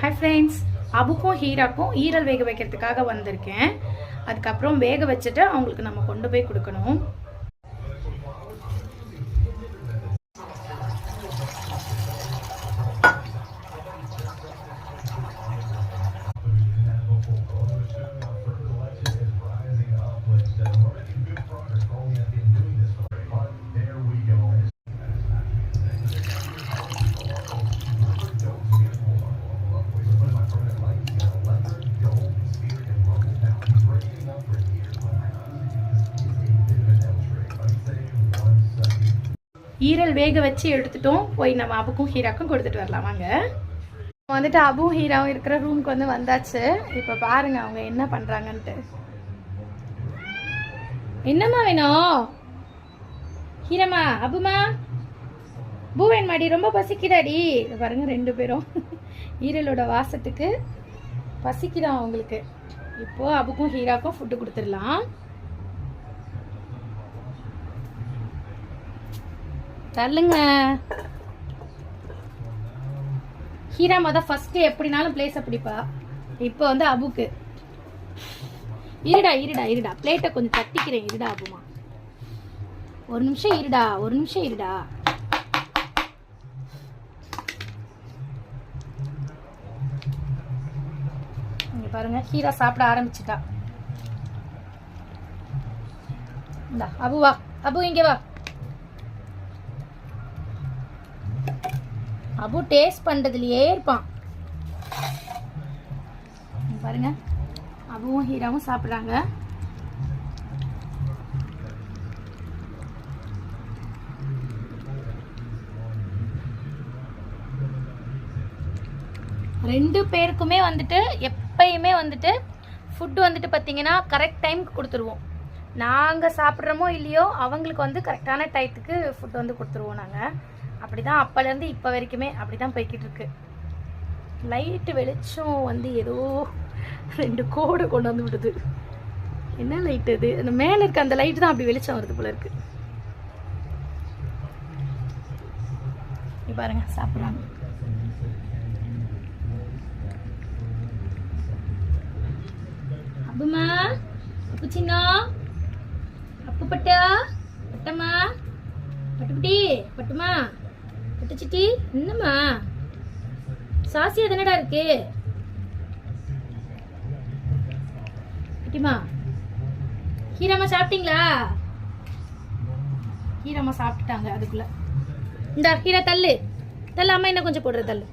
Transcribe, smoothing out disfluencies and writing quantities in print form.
Hi friends, அபுக்கும் ஹீராக்கும் ஈரல் வேக வைக்கிறதுக்காக வந்திருக்கேன். அதுக்கப்புறம் வேக வச்சுட்டு அவங்களுக்கு நம்ம கொண்டு போய் கொடுக்கணும். ஈரல் வேக வச்சு எடுத்துட்டோம். போய் நம்ம அபுக்கும் ஹீராக்கும் கொடுத்துட்டு வரலாம் வாங்க. வந்துட்டு அபுவும் ஹீராவும் இருக்கிற ரூமுக்கு வந்தாச்சு. இப்போ பாருங்க அவங்க என்ன பண்றாங்கன்ட்டு. என்னம்மா வேணும்? ஹீரம்மா, அபுமா, பூவேன் மாடி ரொம்ப பசிக்குதாடி. பாருங்க ரெண்டு பேரும் ஈரலோட வாசத்துக்கு பசிக்குதான் அவங்களுக்கு. இப்போ அபுக்கும் ஹீராக்கும் ஃபுட்டு கொடுத்துடலாம். தள்ளுங்க. ஹீரா மொதல் ஃபர்ஸ்ட் எப்படினாலும் பிளேஸை பிடிப்பா. இப்போ அபுக்கு இருடா இருடா இருடா, பிளேட்டை கொஞ்சம் தட்டிக்கிறேன். இருடா அபுமா, ஒரு நிமிஷம் இருடா, ஒரு நிமிஷம் இருடா. இங்க பாருங்க, ஹீரா சாப்பிட ஆரம்பிச்சுட்டா. இந்தா அபு வா, அபு இங்க வா. அபு டேஸ்ட் பண்றதுலயே இருப்பான். பாருங்க, அபுவும் ஹீராவும் சாப்பிடுறாங்க. ரெண்டு பேருக்குமே எப்பயுமே ஃபுட்டு பார்த்தீங்கன்னா கரெக்ட் டைமுக்கு கொடுத்துருவோம். நாங்கள் சாப்பிட்றோமோ இல்லையோ அவங்களுக்கு கரெக்டான டயத்துக்கு ஃபுட் கொடுத்துருவோம். நாங்கள் அப்படிதான் அப்போலேருந்து இப்போ வரைக்குமே அப்படி தான் போய்கிட்டு இருக்கு. லைட்டு வெளிச்சம் ஏதோ ரெண்டு கோடு கொண்டு விடுது. என்ன லைட் அது? அந்த மேலே இருக்க அந்த லைட்டு தான் அப்படி வெளிச்சம் வருது போல இருக்கு. பாருங்க சாப்பிட்றாங்க. அப்புமா, அப்பு சின்ன, அப்பு பட்டா, பட்டம்மா, பட்டுக்குட்டி, பட்டுமா, பட்டுச்சிட்டி, என்னம்மா சாசியா தானடா இருக்கு? குட்டிமா, ஹீராமா சாப்பிட்டீங்களா? ஹீராமா சாப்பிட்டுட்டாங்க அதுக்குள்ள. இந்த ஹீரா தள்ளு தள்ளு, அம்மா என்ன கொஞ்சம் போடுற தள்ளு.